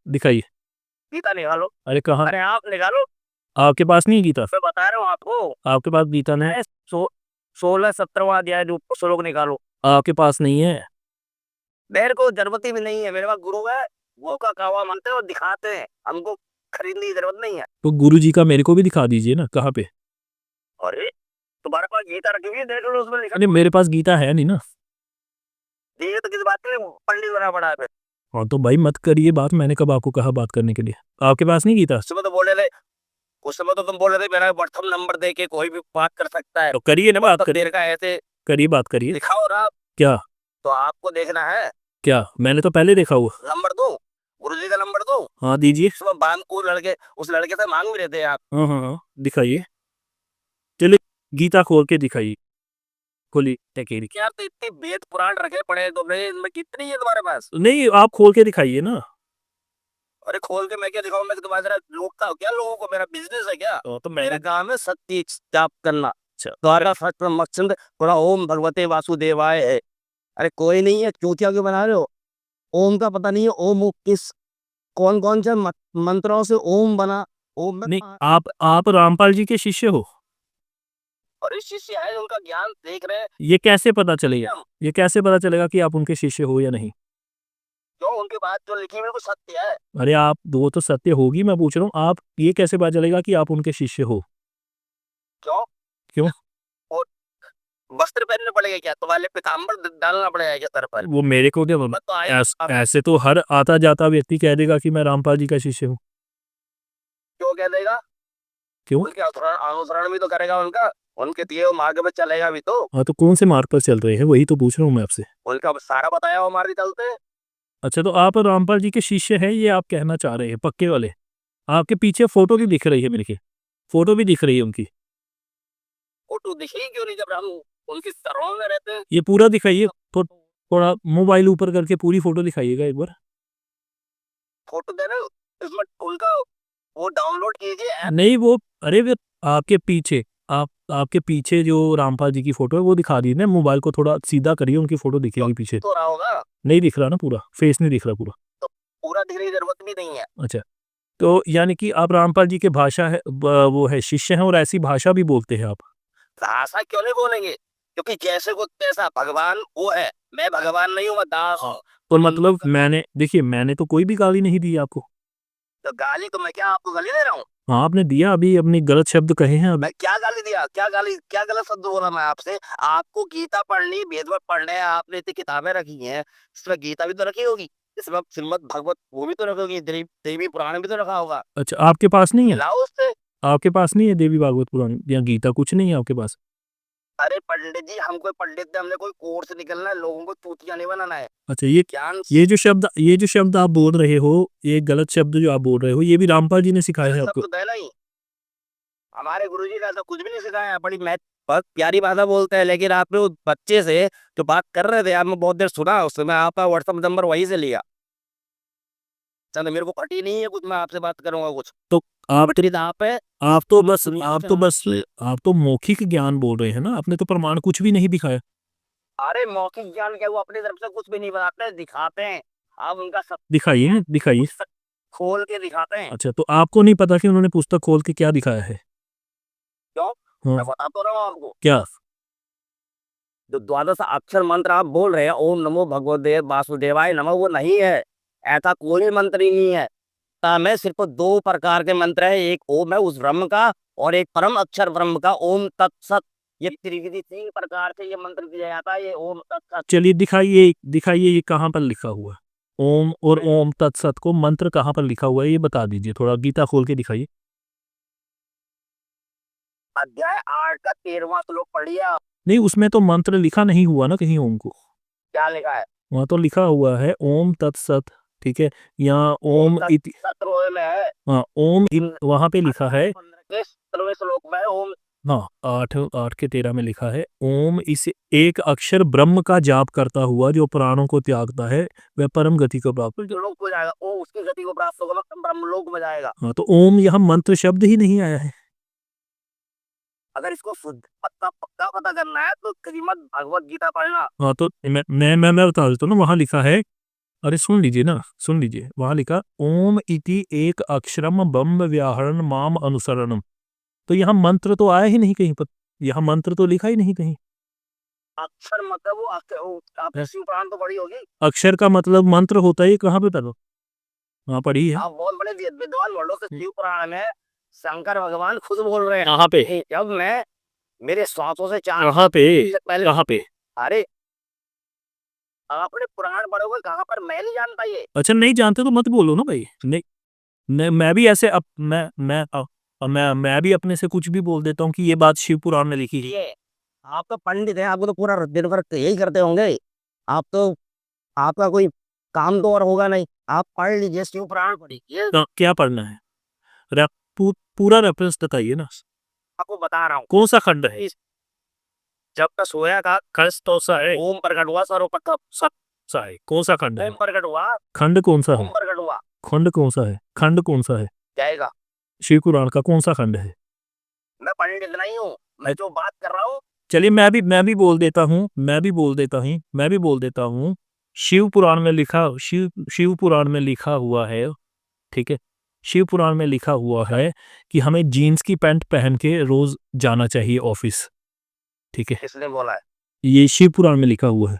दिखाइए। गीता निकालो। अरे कहाँ? अरे आप निकालो। आपके पास नहीं है गीता? मैं बता रहा हूँ आपको। आपके पास गीता नहीं है? 16-17वां अध्याय जो श्लोक निकालो। आपके पास नहीं है? मेरे को जरूरत ही भी नहीं है, मेरे पास गुरु है, वो का कावा मानते हैं और दिखाते हैं, हमको खरीदने की जरूरत नहीं है। तो गुरु जी का मेरे को भी दिखा दीजिए ना, कहाँ पे? अरे तुम्हारे पास गीता रखी हुई है, देख लो उसमें लिखा। अरे मेरे पास गीता है नहीं ना। ठीक है तो किस बात के लिए पंडित बना पड़ा है फिर? हाँ तो भाई मत करिए बात, मैंने कब आपको कहा बात करने के लिए? आपके पास नहीं गीता? उस समय तो बोले थे, उस समय तो तुम बोले थे मेरा प्रथम नंबर दे के कोई भी बात कर सकता है। तो करिए ना बात, तब करिए। देर का ऐसे करिए बात करिए। दिखाओ ना। क्या? तो आपको देखना है। क्या? मैंने तो पहले देखा हुआ। नंबर दो, गुरु जी का नंबर दो। हाँ दीजिए। सुबह बांध को लड़के, उस लड़के से मांग भी रहे थे आप। हाँ हाँ हाँ, दिखाइए। चलिए गीता खोल के दिखाइए। खोली टेकेरी। यार तो इतनी वेद पुराण रखे पड़े हैं तुमने, इनमें कितनी है तुम्हारे पास? नहीं, आप खोल के दिखाइए ना। अरे खोल के मैं क्या दिखाऊं, मैं तुम्हारे तरह लूटता हूँ क्या लोगों को? मेरा बिजनेस है क्या? तो मेरा काम है सत्य जाप करना। द्वारका फर्स्ट मकसद पूरा ओम भगवते वासुदेवाय है। अरे कोई नहीं है, चूतिया क्यों बना रहे हो? ओम का पता नहीं है? ओम किस कौन कौन से मंत्रों से ओम बना? ओम में नहीं, आप रामपाल जी के शिष्य हो? और इस शिष्य है उनका ज्ञान देख रहे हैं। ये कैसे पता चलेगा? ये कैसे पता चलेगा कि आप उनके शिष्य हो या नहीं? जो उनके बात जो लिखी है वो सत्य है। अरे आप, वो तो सत्य होगी, मैं पूछ रहा हूँ आप ये कैसे पता चलेगा कि आप उनके शिष्य हो? क्यों? क्यों? और वस्त्र पहनने पड़ेगा क्या? तुम्हारे पीताम्बर डालना पड़ेगा क्या सर पर? वो मेरे को क्या मैं तो आया ऐसे तो हर आता जाता व्यक्ति कह देगा कि मैं रामपाल जी का शिष्य हूँ। क्यों कह देगा? क्यों? उनके अनुसरण भी तो करेगा उनका, उनके दिए हुए मार्ग पे चलेगा भी तो। हाँ तो कौन से मार्ग पर चल रहे हैं, वही तो पूछ रहा हूँ मैं आपसे। उनका सारा बताया हुआ मार्ग चलते हैं। अच्छा तो आप रामपाल जी के शिष्य हैं, ये आप कहना चाह रहे हैं पक्के वाले? आपके पीछे फोटो भी दिख रही है मेरे की, फोटो भी दिख रही है उनकी। फोटो दिखेगी क्यों नहीं जब हम उनकी शरणों में रहते हैं? ये पूरा दिखाइए, थोड़ा मोबाइल ऊपर करके पूरी फोटो दिखाइएगा एक बार। फोटो दे रहे हो, इसमें उनका वो डाउनलोड कीजिए ऐप। नहीं वो, अरे वो आपके पीछे, आपके पीछे जो रामपाल जी की फोटो है वो दिखा दी ना, मोबाइल को थोड़ा सीधा करिए, उनकी फोटो दिखेगी पीछे। तो रहा होगा। नहीं दिख रहा ना पूरा फेस, नहीं दिख रहा पूरा। तो पूरा दिखने की जरूरत भी नहीं है। अच्छा, तो यानी कि आप रामपाल जी के भाषा है वो है शिष्य हैं और ऐसी भाषा भी बोलते हैं आप? भाषा क्यों नहीं बोलेंगे? क्योंकि जैसे को तैसा भगवान वो है, मैं भगवान नहीं हूँ, मैं दास हूँ। और मतलब मैंने, देखिए मैंने तो कोई भी गाली नहीं दी आपको। तो गाली तो मैं क्या आपको गाली दे रहा हूँ? हाँ आपने दिया, अभी अपनी गलत शब्द कहे हैं अभी। मैं क्या गाली दिया? क्या गाली, क्या गलत शब्द बोला मैं आपसे? आपको गीता पढ़नी, वेद पढ़ने हैं, आपने इतनी किताबें रखी हैं, इसमें गीता भी तो रखी होगी, इसमें श्रीमद भगवत वो भी तो रखी होगी, देवी पुराण भी तो रखा होगा। अच्छा आपके पास नहीं है? लाओ उससे। आपके पास नहीं है देवी भागवत पुराण या गीता, कुछ नहीं है आपके पास? अरे पंडित जी, हम कोई पंडित थे, हमने कोई कोर्स निकलना है, लोगों को चूतिया नहीं बनाना है। अच्छा ये ज्ञान ये जो शब्द आप बोल रहे हो, ये गलत शब्द जो आप बोल रहे हो, ये भी रामपाल जी ने सिखाया है आपको? शब्द है नहीं, हमारे गुरुजी ने ऐसा कुछ भी नहीं सिखाया। बड़ी मैं बहुत प्यारी भाषा बोलते हैं, लेकिन आपने उस बच्चे से जो बात कर रहे थे, आपने बहुत देर सुना, उससे मैं आपका व्हाट्सएप नंबर वहीं से लिया। चंद मेरे को पटी नहीं है कुछ, मैं आपसे बात करूंगा कुछ। तो आप विपरीत आप है। आप तो मौखिक ज्ञान बोल रहे हैं ना, आपने तो प्रमाण कुछ भी नहीं दिखाया। अरे मौखिक ज्ञान क्या, वो अपनी तरफ से कुछ भी नहीं बताते, दिखाते हैं। आप उनका सब दिखाइए दिखाइए। पुस्तक खोल के दिखाते हैं। अच्छा तो आपको नहीं पता कि उन्होंने पुस्तक खोल के क्या दिखाया है? क्यों? हाँ। मैं बता तो रहा हूँ आपको। क्या? जो द्वादश अक्षर मंत्र आप बोल रहे हैं, ओम नमो भगवते वासुदेवाय नमः, वो नहीं है। ऐसा कोई मंत्र ही नहीं है। में सिर्फ दो प्रकार के मंत्र है, एक ओम है उस ब्रह्म का, और एक परम अक्षर ब्रह्म का ओम तत्सत। ये त्रिविधि 3 प्रकार से ये मंत्र दिया जाता है, ये ओम तत्सत। चलिए दिखाइए दिखाइए, ये कहाँ पर लिखा हुआ है? ओम और ओम तत्सत को मंत्र कहाँ पर लिखा हुआ है ये बता दीजिए, थोड़ा गीता खोल के दिखाइए। अध्याय 8 का 13वां श्लोक पढ़िए। नहीं उसमें तो मंत्र लिखा नहीं हुआ ना कहीं ओम को। क्या लिखा है? वहाँ तो लिखा हुआ है ओम तत्सत, ठीक है। यहाँ ओम ओम इति, तत्सत 17वें में है। हाँ ओम वहाँ पे लिखा है। 15 के 17वें श्लोक में ओम। हाँ 8 8 के 13 में लिखा है, ओम इस एक अक्षर ब्रह्म का जाप करता हुआ जो प्राणों को त्यागता है वह परम गति को प्राप्त। जो लोग को जाएगा, ओ उसकी गति को प्राप्त होगा, मतलब ब्रह्म लोक में जाएगा। हाँ तो ओम यहाँ मंत्र शब्द ही नहीं आया है। अगर इसको शुद्ध पक्का पक्का पता करना है तो श्रीमद भगवत गीता पढ़ना। हाँ तो मैं बता देता हूँ ना, वहाँ लिखा है अरे सुन लीजिए ना, सुन लीजिए, वहां लिखा ओम इति एक अक्षरम ब्रह्म व्याहरण माम अनुसरणम। तो यहाँ मंत्र तो आया ही नहीं कहीं पर, यहाँ मंत्र तो लिखा ही नहीं कहीं। अक्षर मतलब वो आपकी शिव पुराण तो बड़ी होगी। अक्षर का मतलब मंत्र होता है, कहाँ पे पढ़ो? हाँ पढ़ी है। आप बहुत बड़े विद्वान वर्णों से शिव पुराण में शंकर भगवान खुद बोल रहे हैं। कहाँ पे? जब मैं मेरे श्वासों से कहाँ पे? पहले कहाँ पे? अरे आपने पुराण पढ़ोगे कहाँ पर, मैं नहीं जानता ये। अच्छा नहीं जानते तो मत बोलो ना भाई। नहीं, मैं भी ऐसे अब मैं भी अपने से कुछ भी बोल देता हूँ कि ये बात शिव पुराण में लिखी है। ये आप तो पंडित हैं, आपको तो पूरा दिन भर यही करते होंगे। आप तो आपका कोई काम तो और होगा नहीं। आप पढ़ लीजिए शिव पुराण पढ़िए। तो क्या पढ़ना है? पूरा रेफरेंस बताइए ना। आपको बता रहा हूँ कौन सा खंड है? जब तक सोया था खंड तो सा है, ओम प्रकट हुआ सर्वप्रथम। सब सा है। कौन सा खंड है? ओम प्रकट हुआ, खंड कौन सा ओम है? प्रकट हुआ खंड कौन सा है? खंड कौन सा है? जाएगा। शिव पुराण का कौन सा खंड है? मैं पंडित नहीं हूँ, मैं जो बात कर रहा हूँ। चलिए मैं भी बोल देता हूँ, मैं भी बोल देता हूँ। शिव पुराण में लिखा, शिव पुराण में लिखा हुआ है, ठीक है, शिव पुराण में लिखा हुआ है कि हमें जीन्स की पैंट पहन के रोज जाना चाहिए ऑफिस, ठीक है, किसने बोला है? ये शिव पुराण में लिखा हुआ है।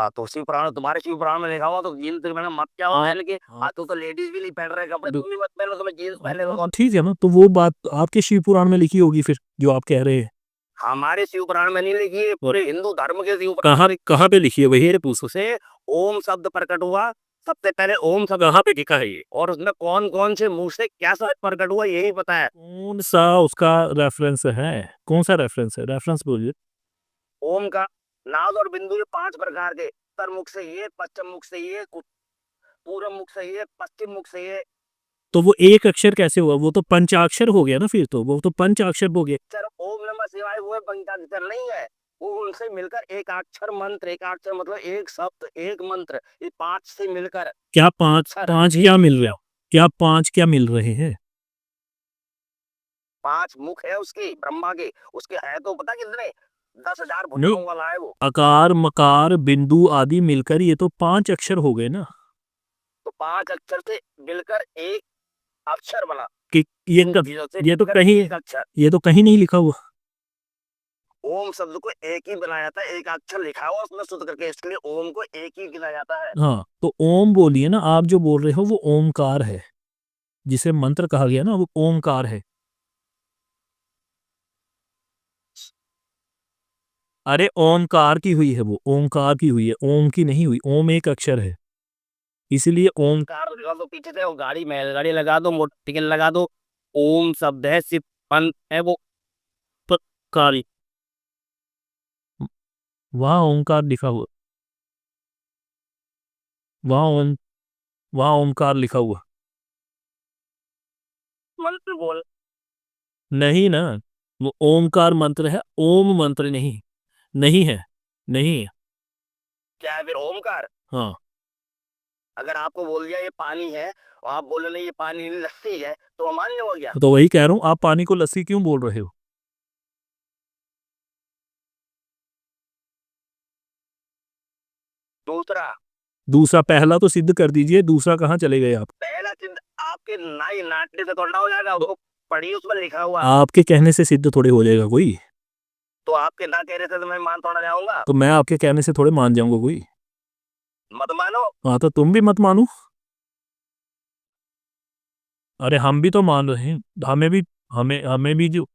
तो शिव पुराण, तुम्हारे शिव पुराण में लिखा हुआ तो जीन्स मैंने मत क्या पहन के। तो लेडीज भी नहीं पहन रहे कपड़े, तुम भी मत पहनो, तुम्हें जीन्स पहने लो। ठीक है ना, तो वो बात आपके शिव पुराण में लिखी होगी फिर, जो आप कह रहे हैं। हमारे शिव पुराण में नहीं लिखी है, पूरे हिंदू धर्म के शिव कहाँ कहाँ पे लिखी है वही पूछो। से ओम शब्द प्रकट हुआ। सबसे पहले ओम शब्द कहाँ पे लिखा है ये? और उसमें कौन कौन से मुंह से क्या शब्द प्रकट हुआ यही पता है। कौन सा उसका रेफरेंस है? कौन सा रेफरेंस है? रेफरेंस बोलिए। ओम का नाद और बिंदु ये 5 प्रकार के, उत्तर मुख से ये, पश्चिम मुख से ये, पूर्व मुख से ये, पश्चिम मुख से ये। तो वो एक अक्षर कैसे हुआ? वो तो पंचाक्षर हो गया ना फिर, तो वो तो पंचाक्षर हो गया। सर ओम नमः शिवाय वो पंचाक्षर नहीं है, वो उनसे मिलकर एक अक्षर मंत्र, एक अक्षर मतलब एक शब्द एक मंत्र, ये 5 से मिलकर। क्या पांच सर पांच क्या मिल रहा है? क्या पांच क्या मिल रहे हैं? 5 मुख है उसकी ब्रह्मा के, उसके है तो पता कितने, 10,000 भुजाओं वाला है वो। आकार मकार बिंदु आदि मिलकर ये तो 5 अक्षर हो गए ना। तो 5 अक्षर से मिलकर एक अक्षर बना। कि ये तो कहीं, एक अक्षर ये तो कहीं नहीं लिखा हुआ। ओम शब्द को एक ही बनाया जाता है, एक अक्षर लिखा हुआ उसमें शुद्ध करके, इसलिए ओम को एक ही गिना जाता है। हाँ तो ओम बोलिए ना, आप जो बोल रहे हो वो ओमकार है, जिसे मंत्र कहा गया ना वो ओमकार है। अरे ओमकार की हुई है, वो ओमकार की हुई है, ओम की नहीं हुई। ओम एक अक्षर है, इसीलिए ओम। कार लगा दो पीछे से, वो गाड़ी बैलगाड़ी लगा दो, मोटरसाइकिल लगा दो। ओम शब्द है, सिर्फ पंथ है वो। कारी, वहाँ ओमकार लिखा हुआ, वहाँ ओम, वहाँ ओमकार लिखा हुआ मंत्र बोल नहीं ना। वो ओमकार मंत्र है, ओम मंत्र नहीं, नहीं है, नहीं है। क्या है फिर ओमकार? हाँ अगर आपको बोल दिया ये पानी है और आप बोले नहीं ये पानी नहीं लस्सी है, तो मान्य हो गया। तो वही कह रहा हूँ, आप पानी को लस्सी क्यों बोल रहे हो? दूसरा, दूसरा, पहला तो सिद्ध कर दीजिए, दूसरा कहाँ चले गए आप? पहला चिन्ह आपके नाई नाटने से थोड़ा हो जाएगा, वो पढ़ी उसमें लिखा हुआ। आपके कहने से सिद्ध थोड़े हो जाएगा कोई। तो आपके ना कह रहे थे तो मैं मान थोड़ा जाऊंगा। तो मैं आपके कहने से थोड़े मान जाऊंगा कोई। मत मानो। हाँ तो तुम भी मत मानो। अरे हम भी तो मान रहे हैं, हमें भी, हमें भी जो,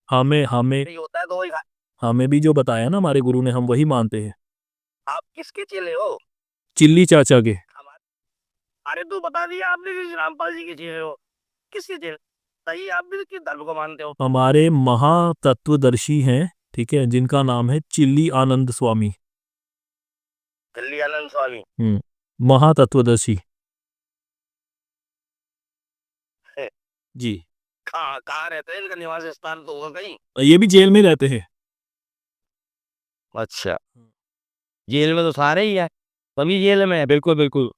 हमें हमें ये होता है तो वही हमें भी जो बताया ना हमारे गुरु ने, हम वही मानते हैं। आप किसके चेले हो? चिल्ली चाचा के। हमारे, अरे तो बता दिया आपने कि रामपाल जी के चेले हो, किसके चेले? सही, आप भी किस धर्म को मानते हो? हमारे महातत्वदर्शी हैं, ठीक है, जिनका नाम है चिल्ली आनंद स्वामी। दिल्ली आनंद स्वामी महातत्वदर्शी है। जी। कहाँ कहाँ रहते हैं, इनका निवास स्थान तो होगा कहीं। ये भी जेल में रहते हैं। अच्छा, जेल में तो सारे ही है, सभी जेल में है। बिल्कुल बिल्कुल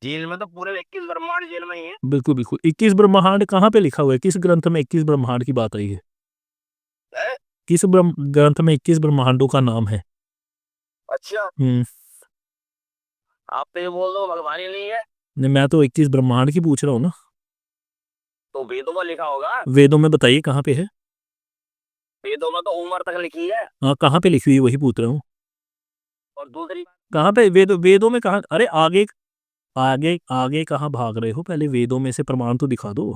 जेल में तो पूरे 21 ब्रह्मांड जेल में ही है। बिल्कुल बिल्कुल 21 ब्रह्मांड कहाँ पे लिखा हुआ है? किस ग्रंथ में 21 ब्रह्मांड की बात आई है? हैं? किस ग्रंथ में 21 ब्रह्मांडों का नाम है? अच्छा, हम्म आप तो ये बोल दो भगवान ही नहीं है, नहीं, मैं तो एक चीज ब्रह्मांड की पूछ रहा हूँ ना। तो वेदों में लिखा होगा। वेदों में बताइए कहाँ पे है। वेदों में तो उम्र तक लिखी है। हाँ, कहाँ पे लिखी हुई है वही पूछ रहा हूँ। और दूसरी बात, कहाँ पे वेदों में कहाँ, अरे आगे आगे आगे कहाँ भाग रहे हो, पहले वेदों में से प्रमाण तो दिखा दो।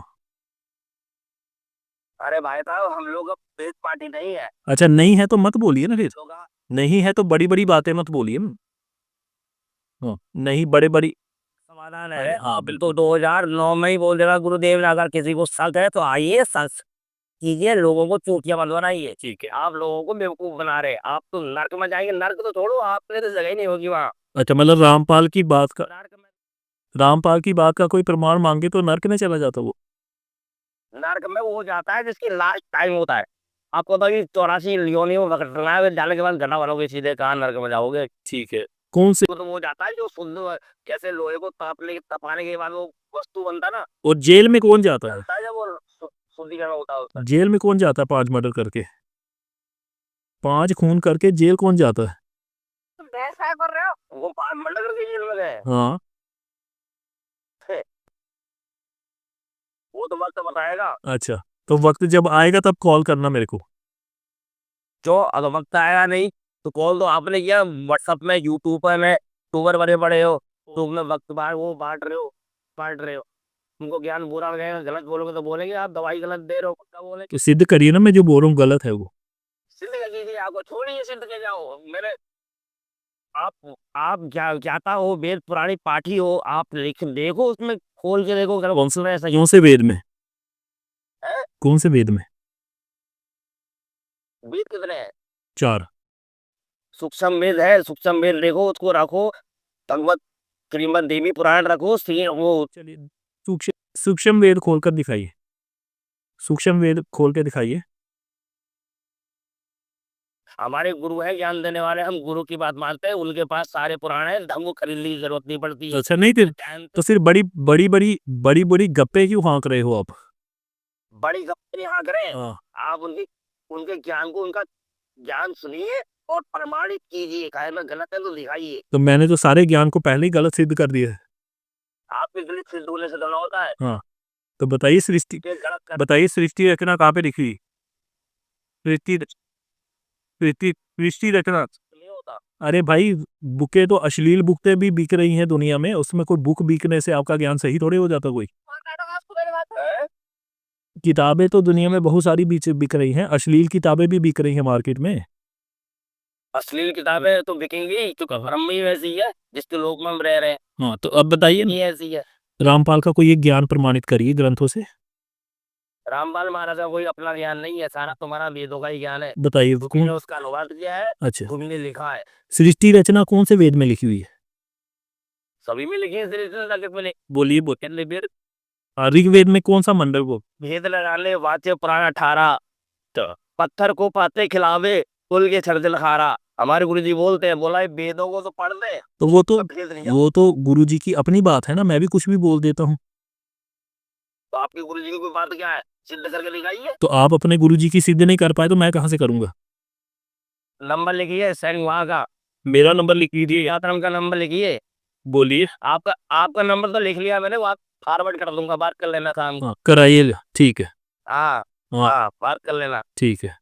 अरे भाई साहब हम लोग अब वेद पार्टी नहीं है। अच्छा नहीं है तो मत बोलिए ना फिर। लोग नहीं है तो बड़ी बड़ी बातें मत बोलिए। हाँ, नहीं बड़े बड़ी। समाधान अरे है। हाँ अब तो बिल्कुल। 2009 में ही बोल देगा गुरुदेव ने, अगर किसी को शक है तो आइए सच कीजिए, लोगों को चूतिया मत बनाइए। ठीक है। आप लोगों को बेवकूफ बना रहे, आप तो नर्क में जाएंगे। नर्क तो छोड़ो, आपके लिए तो जगह ही नहीं होगी वहाँ अच्छा मतलब रामपाल की बात का, नर्क में। रामपाल की बात का कोई प्रमाण मांगे तो नर्क में चला जाता वो। नर्क में वो जाता है जिसकी लास्ट टाइम होता है। आपको तो ये 84 योनियों में भटकना है, जाने के बाद गड्ढा बनोगे, सीधे कहाँ नर्क में जाओगे। ठीक है। कौन से। तो वो जाता है जो शुद्ध, कैसे लोहे को तपाने के बाद वो वस्तु बनता है ना, और जेल में कौन जाता है। जलता है जब वो शुद्धिकरण होता है उसका। जेल में कौन जाता है 5 मर्डर करके, 5 खून करके जेल कौन जाता है। तुम बहस क्या कर रहे हो, वो 5 मर्डर करके जेल में गए। हाँ। वो तो वक्त बताएगा। अच्छा, तो वक्त जब आएगा तब कॉल करना मेरे को। जो अब वक्त आएगा नहीं तो कॉल तो आपने किया व्हाट्सएप में, यूट्यूब पर में, टूबर बने पड़े हो, तुमने वक्त बार वो बांट रहे हो। तुमको ज्ञान बुरा लगेगा, गलत बोलोगे तो बोलेंगे आप दवाई गलत दे रहे हो, पक्का बोले। तो सिद्ध करिए ना, मैं जो बोल रहा हूँ गलत है वो। सिद्ध कर लीजिए, आपको छोड़िए सिद्ध के जाओ मेरे। आप क्या ज्ञाता हो, वेद पुरानी पाठी हो, आप लिख देखो उसमें, खोल के देखो अगर कौन से, उसमें ऐसा कौन से वेद में, है। कौन से वेद में। वेद कितने हैं। 4। सूक्ष्म वेद है, सूक्ष्म वेद देखो, उसको रखो। भगवत श्रीमद देवी पुराण रखो, सी वो। चलिए, सूक्ष्म सूक्ष्म वेद खोल कर दिखाइए, सूक्ष्म वेद खोल के दिखाइए। हमारे गुरु है ज्ञान देने वाले, हम गुरु की बात मानते हैं, उनके पास सारे पुराण है, हमको खरीदने की जरूरत नहीं पड़ती है। अच्छा नहीं फिर, ज्ञान तो फिर बड़ी बड़ी गप्पे क्यों हाँक रहे हो आप। बड़ी गप्पे यहाँ करें। हाँ। आप उनकी उनके ज्ञान को, उनका ज्ञान सुनिए और प्रमाणित कीजिए, काहे में गलत है तो दिखाइए। तो मैंने तो सारे ज्ञान को पहले ही गलत सिद्ध कर दिया है। आपके गलत सिद्ध होने से दोनों होता है। हाँ, तो बताइए सृष्टि, ये गलत कर बताइए सृष्टि रचना कहाँ पे लिखी हुई। सृष्टि सृष्टि सृष्टि रचना। नहीं होता। अरे भाई, बुकें तो अश्लील बुकें भी बिक रही हैं दुनिया में, उसमें कोई बुक बिकने से आपका ज्ञान सही थोड़े हो जाता कोई। है? किताबें तो दुनिया में बहुत सारी बिक रही हैं, अश्लील किताबें भी बिक रही हैं मार्केट में। अश्लील किताबें तो बिकेंगी, क्योंकि धर्म ही वैसी है जिसके लोक में हम रह रहे हैं, हाँ, तो अब बताइए ना, ये ऐसी है। रामपाल का कोई एक ज्ञान प्रमाणित करिए ग्रंथों से। रामपाल महाराज का कोई अपना ज्ञान नहीं है, सारा तुम्हारा वेदों का ही ज्ञान है। बताइए भूमि ने कौन। उसका अनुवाद किया है, अच्छा, भूमि ने लिखा है। सृष्टि रचना कौन से वेद में लिखी हुई है। सभी में लिखे हैं, श्री बोलिए कितने वेद। ऋग्वेद में कौन सा मंडल वो। भेद लगाने वाच्य पुराण 18, पत्थर को पाते खिलावे, कुल के छर्दिल खारा। हमारे गुरु जी बोलते हैं, बोला ये वेदों को तो पढ़ ले, तो वो तो, तो भेद नहीं जाओ। वो तो गुरु जी की अपनी बात है ना, मैं भी कुछ भी बोल देता हूँ। तो आपके गुरु जी की कोई बात क्या है, सिद्ध करके दिखाइए। तो आप अपने गुरु जी की सिद्ध नहीं कर पाए तो मैं कहाँ से करूंगा। नंबर लिखिए सैन वहां का, मेरा नंबर लिख लीजिए। यात्रम का नंबर लिखिए। बोलिए। आपका आपका नंबर तो लिख लिया मैंने, वो फॉरवर्ड कर दूंगा, बात कर लेना शाम को। हाँ कराइए, ठीक है। हाँ हाँ हाँ, बात कर लेना। ठीक है।